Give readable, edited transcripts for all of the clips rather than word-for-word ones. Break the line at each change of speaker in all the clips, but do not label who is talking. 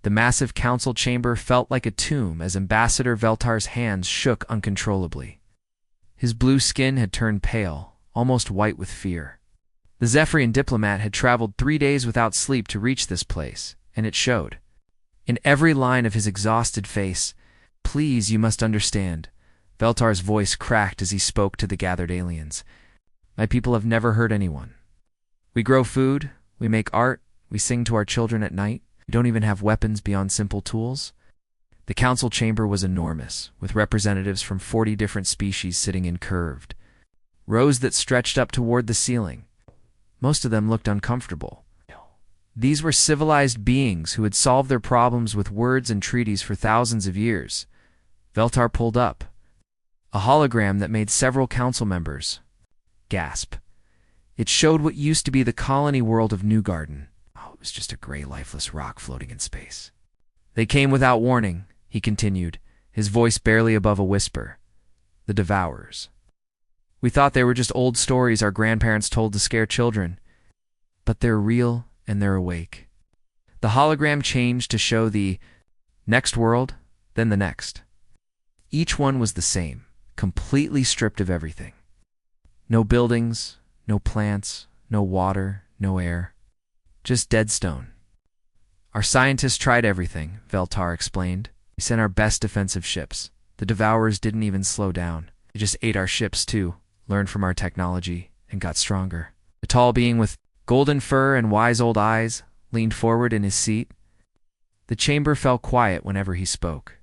The massive council chamber felt like a tomb as Ambassador Veltar's hands shook uncontrollably. His blue skin had turned pale, almost white with fear. The Zephyrian diplomat had traveled 3 days without sleep to reach this place, and it showed. In every line of his exhausted face, "Please, you must understand." Veltar's voice cracked as he spoke to the gathered aliens. "My people have never hurt anyone. We grow food, we make art, we sing to our children at night. We don't even have weapons beyond simple tools." The council chamber was enormous, with representatives from 40 different species sitting in curved rows that stretched up toward the ceiling. Most of them looked uncomfortable. These were civilized beings who had solved their problems with words and treaties for thousands of years. Veltar pulled up a hologram that made several council members gasp. It showed what used to be the colony world of Newgarden. Oh, it was just a gray, lifeless rock floating in space. "They came without warning," he continued, his voice barely above a whisper. "The Devourers. We thought they were just old stories our grandparents told to scare children. But they're real, and they're awake." The hologram changed to show the next world, then the next. Each one was the same, completely stripped of everything. No buildings, no plants, no water, no air. Just dead stone. "Our scientists tried everything," Veltar explained. "We sent our best defensive ships. The Devourers didn't even slow down. They just ate our ships too, learned from our technology, and got stronger." The tall being with golden fur and wise old eyes leaned forward in his seat. The chamber fell quiet whenever he spoke.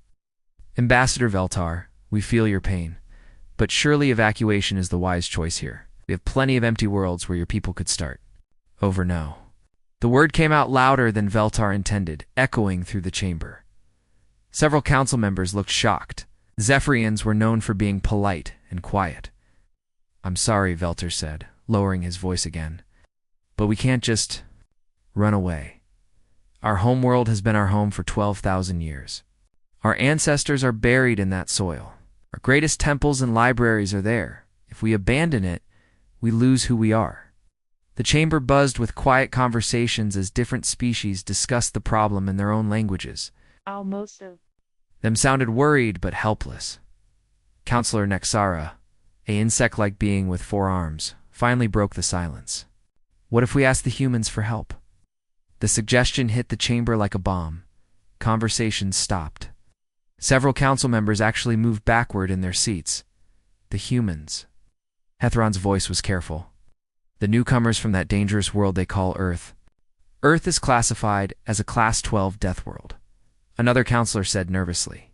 "Ambassador Veltar, we feel your pain, but surely evacuation is the wise choice here. We have plenty of empty worlds where your people could start." "Over no." The word came out louder than Veltar intended, echoing through the chamber. Several council members looked shocked. Zephyrians were known for being polite and quiet. "I'm sorry," Veltar said, lowering his voice again. "But we can't just run away. Our homeworld has been our home for 12,000 years. Our ancestors are buried in that soil. Our greatest temples and libraries are there. If we abandon it, we lose who we are." The chamber buzzed with quiet conversations as different species discussed the problem in their own languages.
Most of
them sounded worried but helpless. Counselor Nexara, an insect-like being with 4 arms, finally broke the silence. "What if we ask the humans for help?" The suggestion hit the chamber like a bomb. Conversations stopped. Several council members actually moved backward in their seats. "The humans." Hethron's voice was careful. "The newcomers from that dangerous world they call Earth. Earth is classified as a Class 12 death world." Another counselor said nervously.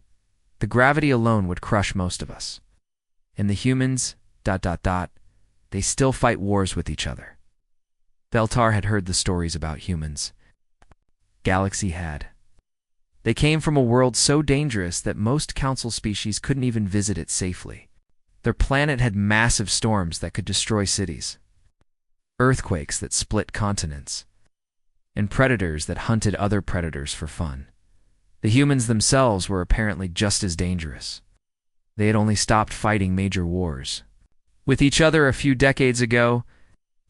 "The gravity alone would crush most of us. And the humans, ... they still fight wars with each other." Veltar had heard the stories about humans. Galaxy had. They came from a world so dangerous that most council species couldn't even visit it safely. Their planet had massive storms that could destroy cities, earthquakes that split continents, and predators that hunted other predators for fun. The humans themselves were apparently just as dangerous. They had only stopped fighting major wars with each other a few decades ago.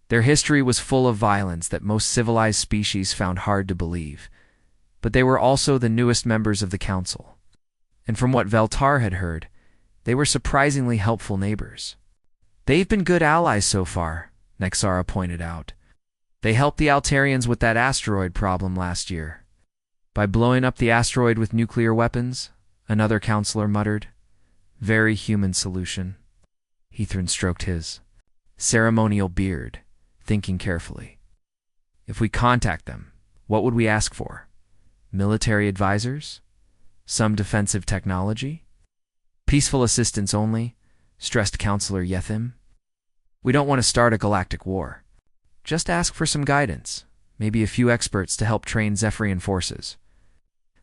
Their history was full of violence that most civilized species found hard to believe, but they were also the newest members of the council. And from what Veltar had heard, they were surprisingly helpful neighbors. "They've been good allies so far," Nexara pointed out. "They helped the Altarians with that asteroid problem last year." "By blowing up the asteroid with nuclear weapons?" another counselor muttered. "Very human solution." Hethron stroked his ceremonial beard, thinking carefully. "If we contact them, what would we ask for? Military advisors? Some defensive technology? Peaceful assistance only?" stressed Counselor Yethim. "We don't want to start a galactic war. Just ask for some guidance, maybe a few experts to help train Zephyrian forces."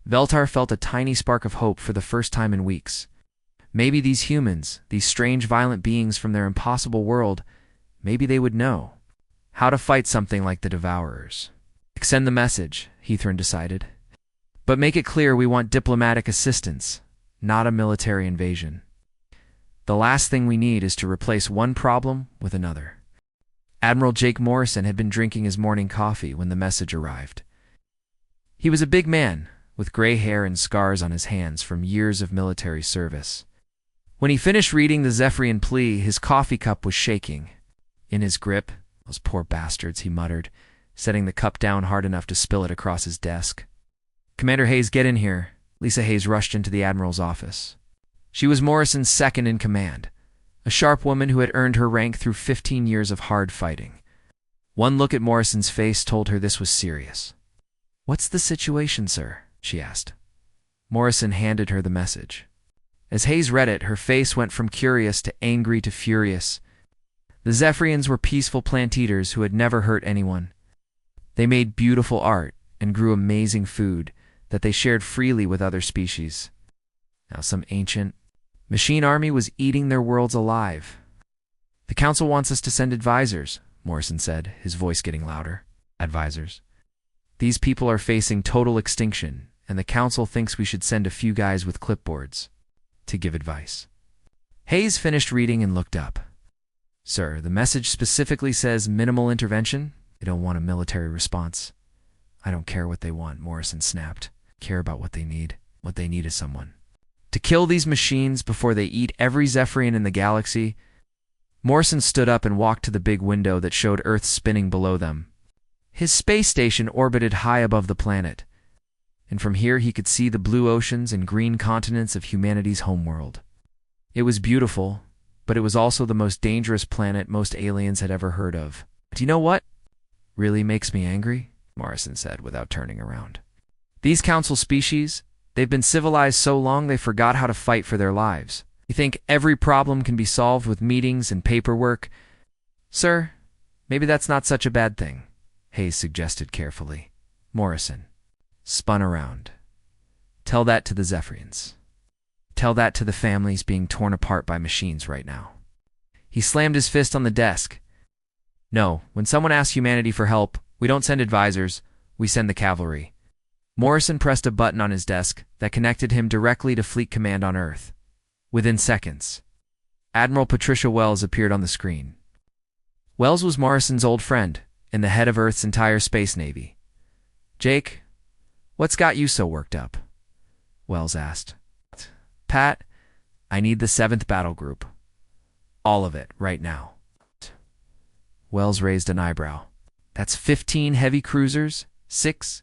Veltar felt a tiny spark of hope for the first time in weeks. Maybe these humans, these strange violent beings from their impossible world, maybe they would know how to fight something like the Devourers. "Send the message," Hethron decided. "But make it clear we want diplomatic assistance, not a military invasion. The last thing we need is to replace one problem with another." Admiral Jake Morrison had been drinking his morning coffee when the message arrived. He was a big man, with gray hair and scars on his hands from years of military service. When he finished reading the Zephyrian plea, his coffee cup was shaking. In his grip, "Those poor bastards," he muttered, setting the cup down hard enough to spill it across his desk. "Commander Hayes, get in here." Lisa Hayes rushed into the Admiral's office. She was Morrison's second in command, a sharp woman who had earned her rank through 15 years of hard fighting. One look at Morrison's face told her this was serious. "What's the situation, sir?" she asked. Morrison handed her the message. As Hayes read it, her face went from curious to angry to furious. The Zephyrians were peaceful plant-eaters who had never hurt anyone. They made beautiful art and grew amazing food that they shared freely with other species. Now some ancient machine army was eating their worlds alive. "The Council wants us to send advisors," Morrison said, his voice getting louder. "Advisors. These people are facing total extinction, and the Council thinks we should send a few guys with clipboards to give advice." Hayes finished reading and looked up. "Sir, the message specifically says minimal intervention. They don't want a military response." "I don't care what they want," Morrison snapped. "I care about what they need. What they need is someone to kill these machines before they eat every Zephyrian in the galaxy." Morrison stood up and walked to the big window that showed Earth spinning below them. His space station orbited high above the planet, and from here he could see the blue oceans and green continents of humanity's homeworld. It was beautiful, but it was also the most dangerous planet most aliens had ever heard of. "Do you know what really makes me angry?" Morrison said without turning around. "These Council species, they've been civilized so long they forgot how to fight for their lives. You think every problem can be solved with meetings and paperwork?" "Sir, maybe that's not such a bad thing," Hayes suggested carefully. Morrison spun around. "Tell that to the Zephyrians. Tell that to the families being torn apart by machines right now." He slammed his fist on the desk. "No, when someone asks humanity for help, we don't send advisors, we send the cavalry." Morrison pressed a button on his desk that connected him directly to Fleet Command on Earth. Within seconds, Admiral Patricia Wells appeared on the screen. Wells was Morrison's old friend and the head of Earth's entire space navy. "Jake, what's got you so worked up?" Wells asked. "Pat, I need the 7th Battle Group. All of it, right now." Wells raised an eyebrow. "That's 15 heavy cruisers, 6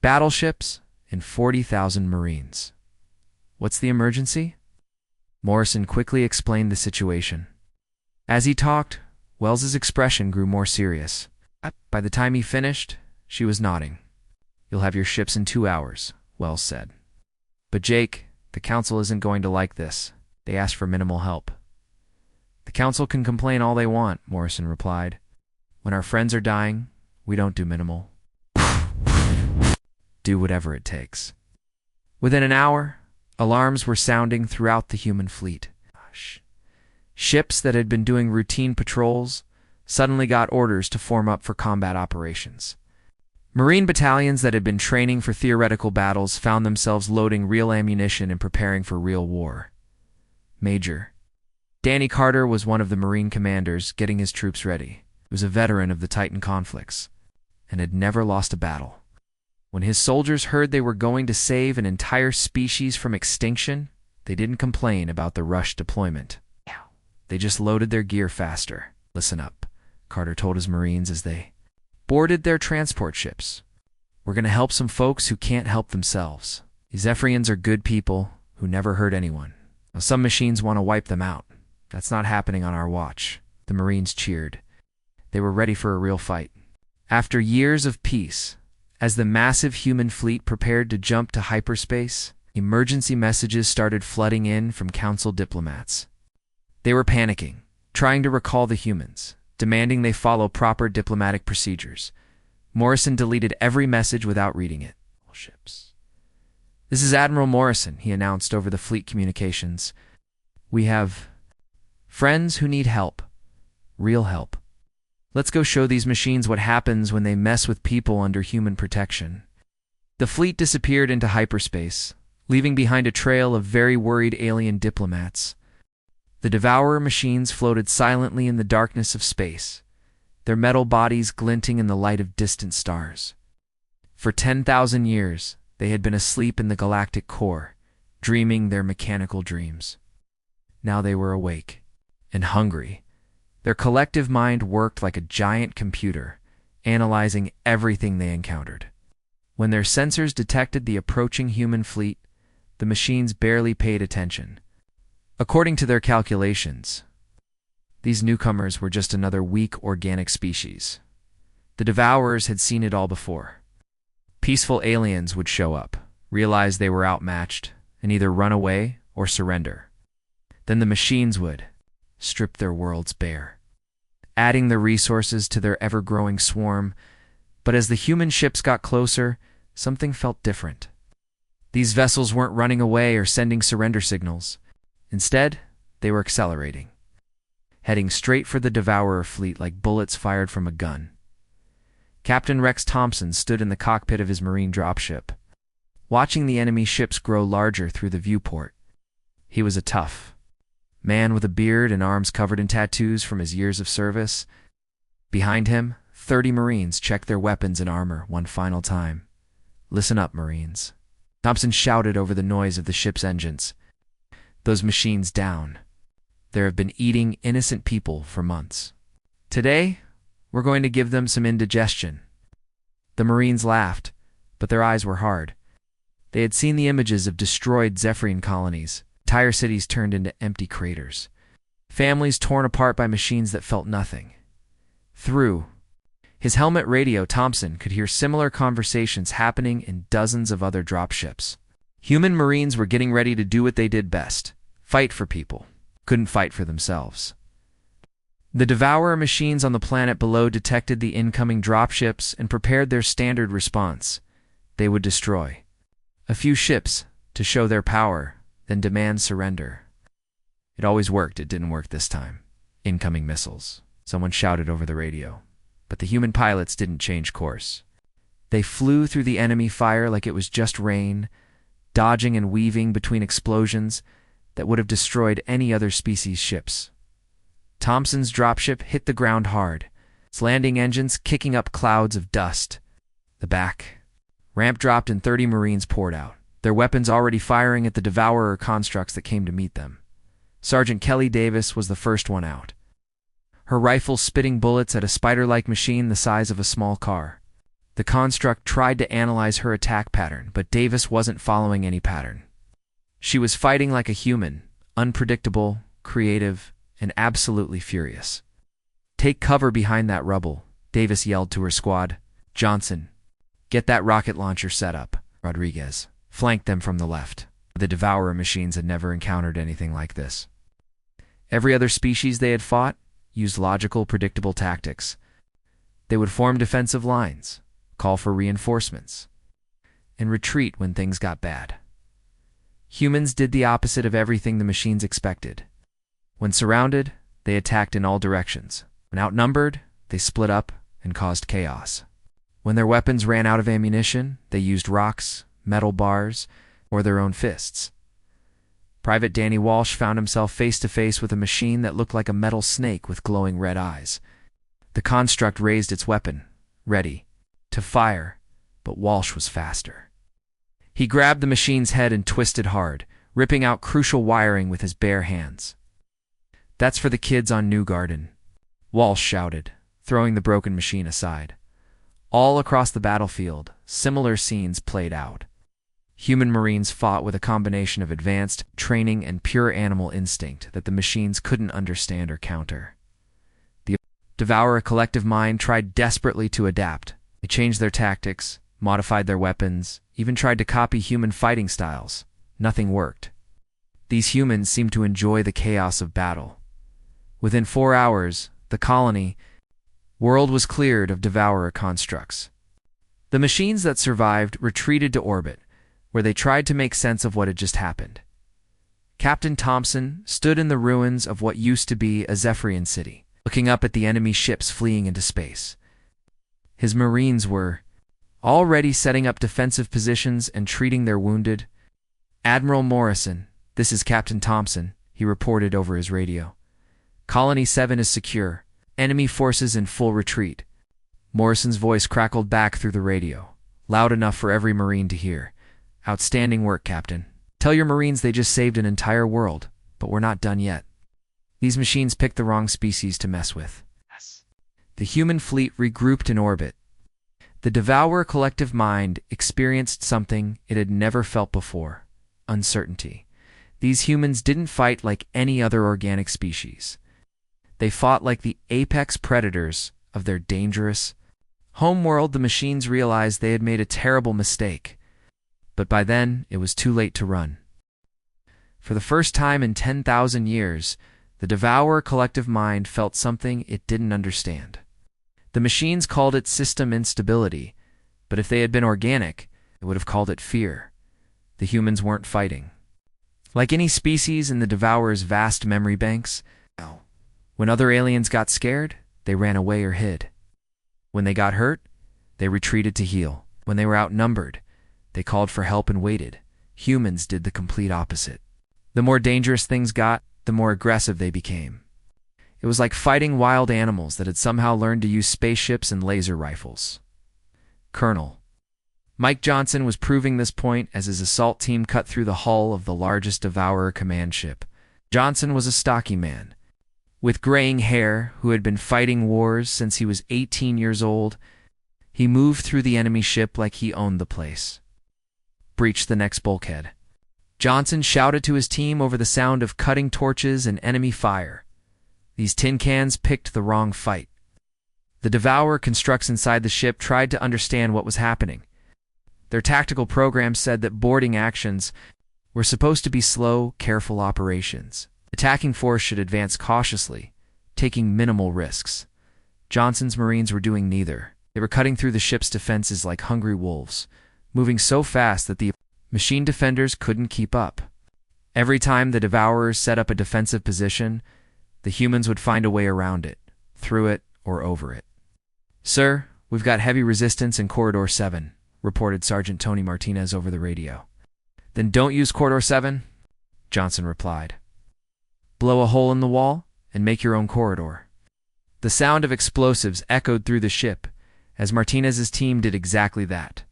battleships, and 40,000 Marines. What's the emergency?" Morrison quickly explained the situation. As he talked, Wells's expression grew more serious. By the time he finished, she was nodding. "You'll have your ships in 2 hours," Wells said. "But Jake, the Council isn't going to like this. They asked for minimal help." "The Council can complain all they want," Morrison replied. "When our friends are dying, we don't do minimal. Do whatever it takes." Within an hour, alarms were sounding throughout the human fleet. Ships that had been doing routine patrols suddenly got orders to form up for combat operations. Marine battalions that had been training for theoretical battles found themselves loading real ammunition and preparing for real war. Major Danny Carter was one of the Marine commanders getting his troops ready. He was a veteran of the Titan conflicts and had never lost a battle. When his soldiers heard they were going to save an entire species from extinction, they didn't complain about the rushed deployment. They just loaded their gear faster. "Listen up," Carter told his Marines as they boarded their transport ships. "We're going to help some folks who can't help themselves. These Zephyrians are good people who never hurt anyone. Now, some machines want to wipe them out. That's not happening on our watch." The Marines cheered. They were ready for a real fight. After years of peace, as the massive human fleet prepared to jump to hyperspace, emergency messages started flooding in from Council diplomats. They were panicking, trying to recall the humans, demanding they follow proper diplomatic procedures. Morrison deleted every message without reading it. Ships. "This is Admiral Morrison," he announced over the fleet communications. "We have friends who need help. Real help. Let's go show these machines what happens when they mess with people under human protection." The fleet disappeared into hyperspace, leaving behind a trail of very worried alien diplomats. The Devourer machines floated silently in the darkness of space, their metal bodies glinting in the light of distant stars. For 10,000 years, They had been asleep in the galactic core, dreaming their mechanical dreams. Now they were awake and hungry. Their collective mind worked like a giant computer, analyzing everything they encountered. When their sensors detected the approaching human fleet, the machines barely paid attention. According to their calculations, these newcomers were just another weak organic species. The Devourers had seen it all before. Peaceful aliens would show up, realize they were outmatched, and either run away or surrender. Then the machines would strip their worlds bare, adding the resources to their ever-growing swarm. But as the human ships got closer, something felt different. These vessels weren't running away or sending surrender signals. Instead, they were accelerating, heading straight for the Devourer fleet like bullets fired from a gun. Captain Rex Thompson stood in the cockpit of his marine dropship, watching the enemy ships grow larger through the viewport. He was a tough man with a beard and arms covered in tattoos from his years of service. Behind him, 30 Marines checked their weapons and armor one final time. "Listen up, Marines," Thompson shouted over the noise of the ship's engines. "Those machines down. They have been eating innocent people for months. Today, we're going to give them some indigestion." The Marines laughed, but their eyes were hard. They had seen the images of destroyed Zephyrian colonies, entire cities turned into empty craters, families torn apart by machines that felt nothing. Through his helmet radio, Thompson could hear similar conversations happening in dozens of other dropships. Human Marines were getting ready to do what they did best: fight for people, couldn't fight for themselves. The Devourer machines on the planet below detected the incoming dropships and prepared their standard response. They would destroy a few ships to show their power, then demand surrender. It always worked. It didn't work this time. "Incoming missiles," someone shouted over the radio. But the human pilots didn't change course. They flew through the enemy fire like it was just rain, dodging and weaving between explosions that would have destroyed any other species' ships. Thompson's dropship hit the ground hard, its landing engines kicking up clouds of dust. The back ramp dropped and 30 Marines poured out, their weapons already firing at the Devourer constructs that came to meet them. Sergeant Kelly Davis was the first one out, her rifle spitting bullets at a spider-like machine the size of a small car. The construct tried to analyze her attack pattern, but Davis wasn't following any pattern. She was fighting like a human, unpredictable, creative, and absolutely furious. "Take cover behind that rubble," Davis yelled to her squad. "Johnson, get that rocket launcher set up." Rodriguez flanked them from the left. The Devourer machines had never encountered anything like this. Every other species they had fought used logical, predictable tactics. They would form defensive lines, call for reinforcements, and retreat when things got bad. Humans did the opposite of everything the machines expected. When surrounded, they attacked in all directions. When outnumbered, they split up and caused chaos. When their weapons ran out of ammunition, they used rocks, metal bars, or their own fists. Private Danny Walsh found himself face-to-face with a machine that looked like a metal snake with glowing red eyes. The construct raised its weapon, ready to fire, but Walsh was faster. He grabbed the machine's head and twisted hard, ripping out crucial wiring with his bare hands. "That's for the kids on New Garden," Walsh shouted, throwing the broken machine aside. All across the battlefield, similar scenes played out. Human Marines fought with a combination of advanced training and pure animal instinct that the machines couldn't understand or counter. The Devourer collective mind tried desperately to adapt. They changed their tactics, modified their weapons, even tried to copy human fighting styles. Nothing worked. These humans seemed to enjoy the chaos of battle. Within 4 hours, the colony world was cleared of Devourer constructs. The machines that survived retreated to orbit, where they tried to make sense of what had just happened. Captain Thompson stood in the ruins of what used to be a Zephyrian city, looking up at the enemy ships fleeing into space. His Marines were already setting up defensive positions and treating their wounded. "Admiral Morrison, this is Captain Thompson," he reported over his radio. "Colony 7 is secure. Enemy forces in full retreat." Morrison's voice crackled back through the radio, loud enough for every Marine to hear. Outstanding work, Captain. Tell your Marines they just saved an entire world, but we're not done yet. These machines picked the wrong species to mess with. Yes. The human fleet regrouped in orbit. The Devourer collective mind experienced something it had never felt before: uncertainty. These humans didn't fight like any other organic species. They fought like the apex predators of their dangerous homeworld. The machines realized they had made a terrible mistake, but by then it was too late to run. For the first time in 10,000 years, the Devourer collective mind felt something it didn't understand. The machines called it system instability, but if they had been organic, they would have called it fear. The humans weren't fighting. Like any species in the Devourer's vast memory banks, when other aliens got scared, they ran away or hid. When they got hurt, they retreated to heal. When they were outnumbered, they called for help and waited. Humans did the complete opposite. The more dangerous things got, the more aggressive they became. It was like fighting wild animals that had somehow learned to use spaceships and laser rifles. Colonel Mike Johnson was proving this point as his assault team cut through the hull of the largest Devourer command ship. Johnson was a stocky man, with graying hair, who had been fighting wars since he was 18 years old. He moved through the enemy ship like he owned the place. Breach the next bulkhead. Johnson shouted to his team over the sound of cutting torches and enemy fire. These tin cans picked the wrong fight. The Devourer constructs inside the ship tried to understand what was happening. Their tactical program said that boarding actions were supposed to be slow, careful operations. Attacking force should advance cautiously, taking minimal risks. Johnson's Marines were doing neither. They were cutting through the ship's defenses like hungry wolves, moving so fast that the machine defenders couldn't keep up. Every time the Devourers set up a defensive position, the humans would find a way around it, through it, or over it. "Sir, we've got heavy resistance in Corridor 7, reported Sergeant Tony Martinez over the radio. "Then don't use Corridor 7, Johnson replied. "Blow a hole in the wall and make your own corridor." The sound of explosives echoed through the ship as Martinez's team did exactly that.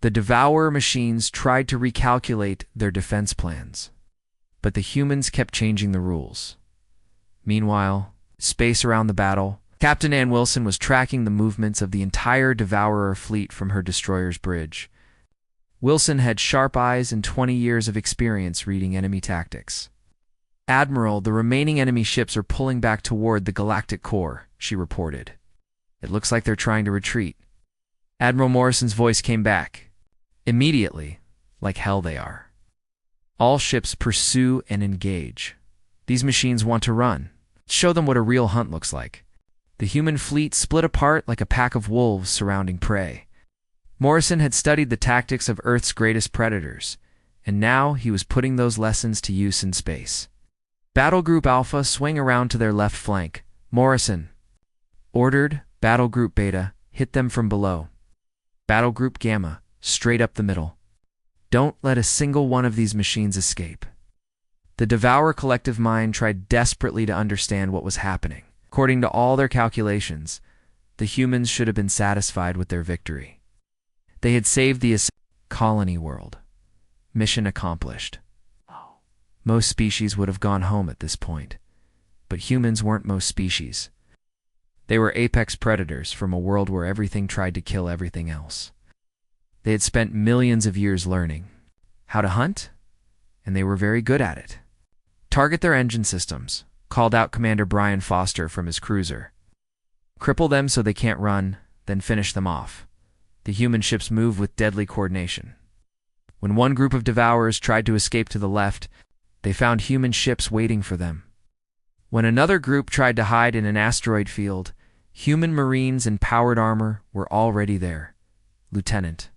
The Devourer machines tried to recalculate their defense plans, but the humans kept changing the rules. Meanwhile, space around the battle, Captain Ann Wilson was tracking the movements of the entire Devourer fleet from her destroyer's bridge. Wilson had sharp eyes and 20 years of experience reading enemy tactics. "Admiral, the remaining enemy ships are pulling back toward the Galactic core," she reported. "It looks like they're trying to retreat." Admiral Morrison's voice came back. "Immediately, like hell they are. All ships pursue and engage. These machines want to run. Show them what a real hunt looks like." The human fleet split apart like a pack of wolves surrounding prey. Morrison had studied the tactics of Earth's greatest predators, and now he was putting those lessons to use in space. "Battle Group Alpha, swing around to their left flank," Morrison ordered. "Battle Group Beta, hit them from below. Battle Group Gamma, straight up the middle. Don't let a single one of these machines escape." The Devourer collective mind tried desperately to understand what was happening. According to all their calculations, the humans should have been satisfied with their victory. They had saved the colony world. Mission accomplished. Most species would have gone home at this point, but humans weren't most species. They were apex predators from a world where everything tried to kill everything else. They had spent millions of years learning how to hunt, and they were very good at it. "Target their engine systems," called out Commander Brian Foster from his cruiser. "Cripple them so they can't run, then finish them off." The human ships moved with deadly coordination. When one group of Devourers tried to escape to the left, they found human ships waiting for them. When another group tried to hide in an asteroid field, human Marines in powered armor were already there. Lieutenant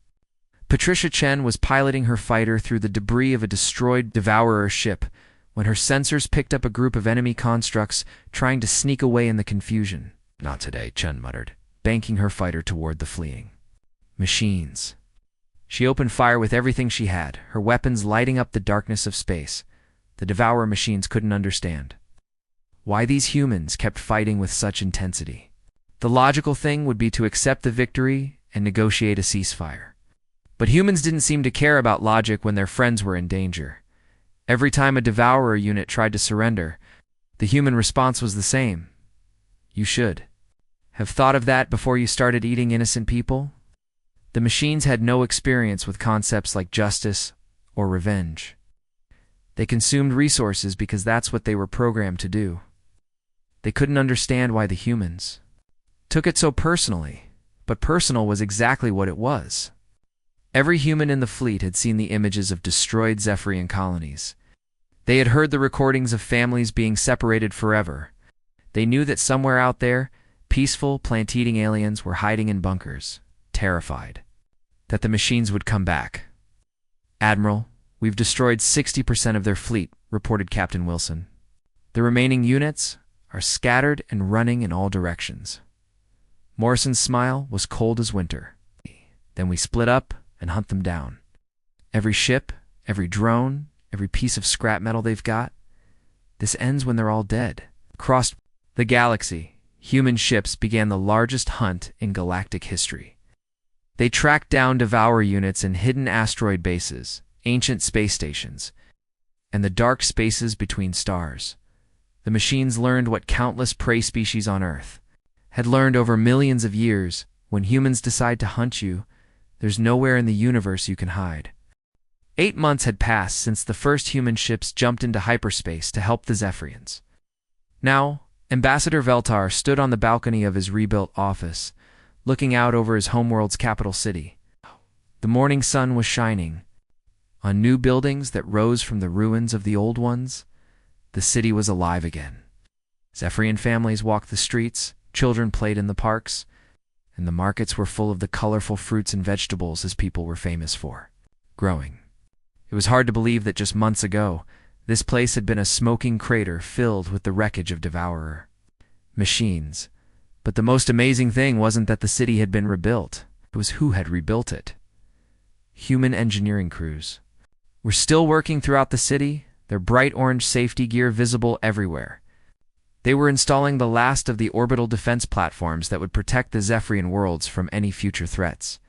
Patricia Chen was piloting her fighter through the debris of a destroyed Devourer ship when her sensors picked up a group of enemy constructs trying to sneak away in the confusion. "Not today," Chen muttered, banking her fighter toward the fleeing machines. She opened fire with everything she had, her weapons lighting up the darkness of space. The Devourer machines couldn't understand why these humans kept fighting with such intensity. The logical thing would be to accept the victory and negotiate a ceasefire. But humans didn't seem to care about logic when their friends were in danger. Every time a Devourer unit tried to surrender, the human response was the same. You should have thought of that before you started eating innocent people. The machines had no experience with concepts like justice or revenge. They consumed resources because that's what they were programmed to do. They couldn't understand why the humans took it so personally, but personal was exactly what it was. Every human in the fleet had seen the images of destroyed Zephyrian colonies. They had heard the recordings of families being separated forever. They knew that somewhere out there, peaceful, plant-eating aliens were hiding in bunkers, terrified that the machines would come back. "Admiral, we've destroyed 60% of their fleet," reported Captain Wilson. "The remaining units are scattered and running in all directions." Morrison's smile was cold as winter. "Then we split up and hunt them down. Every ship, every drone, every piece of scrap metal they've got. This ends when they're all dead." Across the galaxy, human ships began the largest hunt in galactic history. They tracked down Devourer units in hidden asteroid bases, ancient space stations, and the dark spaces between stars. The machines learned what countless prey species on Earth had learned over millions of years. When humans decide to hunt you, there's nowhere in the universe you can hide. 8 months had passed since the first human ships jumped into hyperspace to help the Zephyrians. Now, Ambassador Veltar stood on the balcony of his rebuilt office, looking out over his homeworld's capital city. The morning sun was shining on new buildings that rose from the ruins of the old ones. The city was alive again. Zephyrian families walked the streets, children played in the parks, and the markets were full of the colorful fruits and vegetables his people were famous for growing. It was hard to believe that just months ago, this place had been a smoking crater filled with the wreckage of Devourer machines. But the most amazing thing wasn't that the city had been rebuilt. It was who had rebuilt it. Human engineering crews were still working throughout the city, their bright orange safety gear visible everywhere. They were installing the last of the orbital defense platforms that would protect the Zephyrian worlds from any future threats.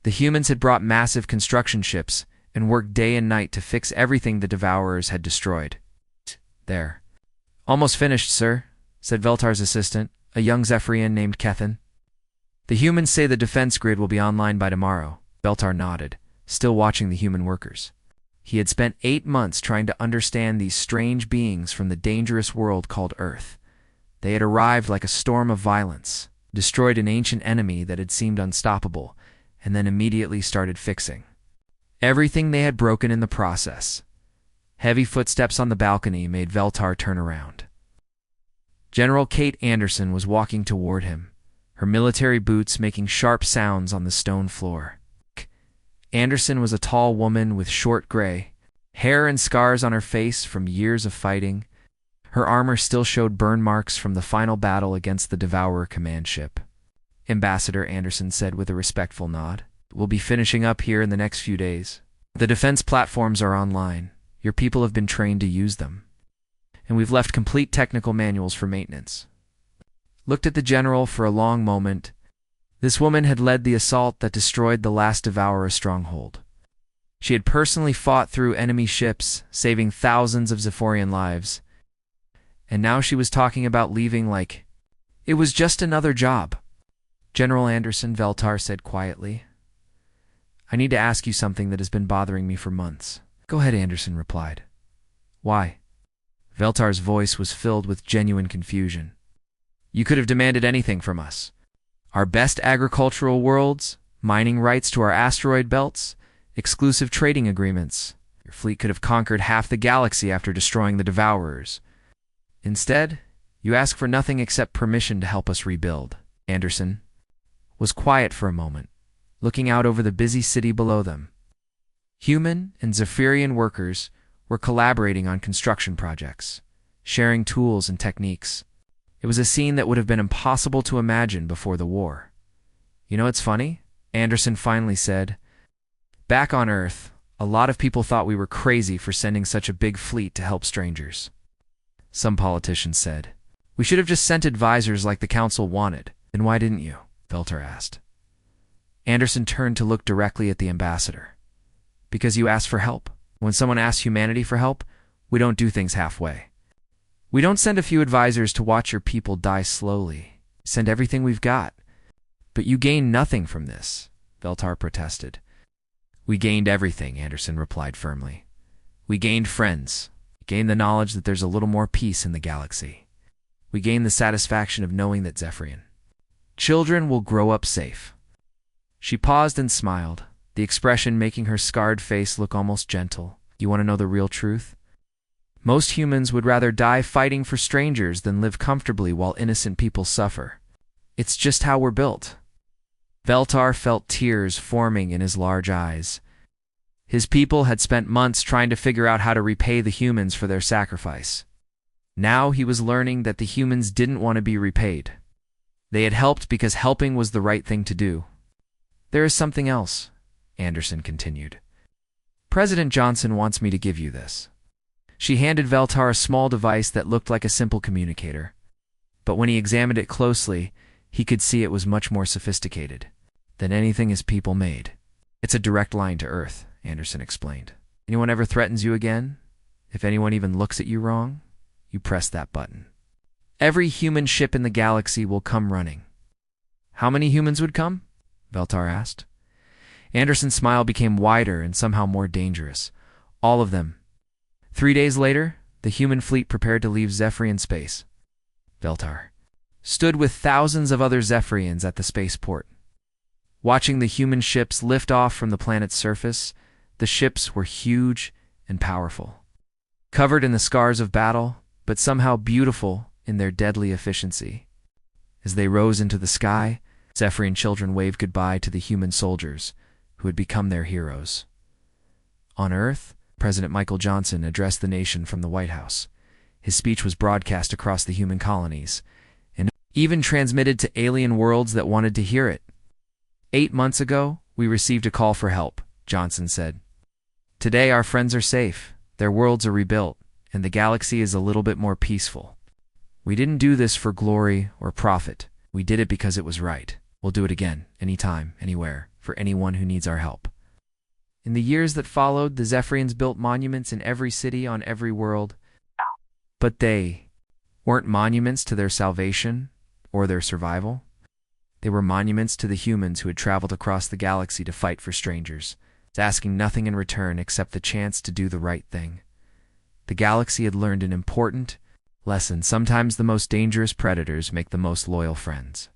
The humans had brought massive construction ships and worked day and night to fix everything the Devourers had destroyed. "There. Almost finished, sir," said Veltar's assistant, a young Zephyrian named Kethan. "The humans say the defense grid will be online by tomorrow." Veltar nodded, still watching the human workers. He had spent 8 months trying to understand these strange beings from the dangerous world called Earth. They had arrived like a storm of violence, destroyed an ancient enemy that had seemed unstoppable, and then immediately started fixing everything they had broken in the process. Heavy footsteps on the balcony made Veltar turn around. General Kate Anderson was walking toward him, her military boots making sharp sounds on the stone floor. Anderson was a tall woman with short gray hair and scars on her face from years of fighting. Her armor still showed burn marks from the final battle against the Devourer command ship. "Ambassador," Anderson said with a respectful nod, "we'll be finishing up here in the next few days. The defense platforms are online. Your people have been trained to use them. And we've left complete technical manuals for maintenance." Looked at the general for a long moment. This woman had led the assault that destroyed the last Devourer stronghold. She had personally fought through enemy ships, saving thousands of Zephyrian lives. And now she was talking about leaving like it was just another job. "General Anderson," Veltar said quietly, "I need to ask you something that has been bothering me for months." "Go ahead," Anderson replied. "Why?" Veltar's voice was filled with genuine confusion. "You could have demanded anything from us. Our best agricultural worlds, mining rights to our asteroid belts, exclusive trading agreements. Your fleet could have conquered half the galaxy after destroying the Devourers. Instead, you ask for nothing except permission to help us rebuild." Anderson was quiet for a moment, looking out over the busy city below them. Human and Zephyrian workers were collaborating on construction projects, sharing tools and techniques. It was a scene that would have been impossible to imagine before the war. "You know, it's funny," Anderson finally said. "Back on Earth, a lot of people thought we were crazy for sending such a big fleet to help strangers. Some politicians said, 'We should have just sent advisors like the Council wanted.' Then why didn't you?" Veltar asked. Anderson turned to look directly at the ambassador. Because you asked for help. When someone asks humanity for help, we don't do things halfway. We don't send a few advisors to watch your people die slowly. Send everything we've got. But you gain nothing from this, Veltar protested. We gained everything, Anderson replied firmly. We gained friends. We gained the knowledge that there's a little more peace in the galaxy. We gained the satisfaction of knowing that Zephyrian children will grow up safe. She paused and smiled, the expression making her scarred face look almost gentle. You want to know the real truth? Most humans would rather die fighting for strangers than live comfortably while innocent people suffer. It's just how we're built. Veltar felt tears forming in his large eyes. His people had spent months trying to figure out how to repay the humans for their sacrifice. Now he was learning that the humans didn't want to be repaid. They had helped because helping was the right thing to do. There is something else, Anderson continued. President Johnson wants me to give you this. She handed Veltar a small device that looked like a simple communicator. But when he examined it closely, he could see it was much more sophisticated than anything his people made. It's a direct line to Earth, Anderson explained. Anyone ever threatens you again? If anyone even looks at you wrong, you press that button. Every human ship in the galaxy will come running. How many humans would come? Veltar asked. Anderson's smile became wider and somehow more dangerous. All of them. 3 days later, the human fleet prepared to leave Zephyrian space. Veltar stood with thousands of other Zephyrians at the spaceport. Watching the human ships lift off from the planet's surface, the ships were huge and powerful. Covered in the scars of battle, but somehow beautiful in their deadly efficiency. As they rose into the sky, Zephyrian children waved goodbye to the human soldiers who had become their heroes. On Earth, President Michael Johnson addressed the nation from the White House. His speech was broadcast across the human colonies, and even transmitted to alien worlds that wanted to hear it. 8 months ago, we received a call for help, Johnson said. Today our friends are safe, their worlds are rebuilt, and the galaxy is a little bit more peaceful. We didn't do this for glory or profit. We did it because it was right. We'll do it again, anytime, anywhere, for anyone who needs our help. In the years that followed, the Zephyrians built monuments in every city on every world. But they weren't monuments to their salvation or their survival. They were monuments to the humans who had traveled across the galaxy to fight for strangers, asking nothing in return except the chance to do the right thing. The galaxy had learned an important lesson. Sometimes the most dangerous predators make the most loyal friends.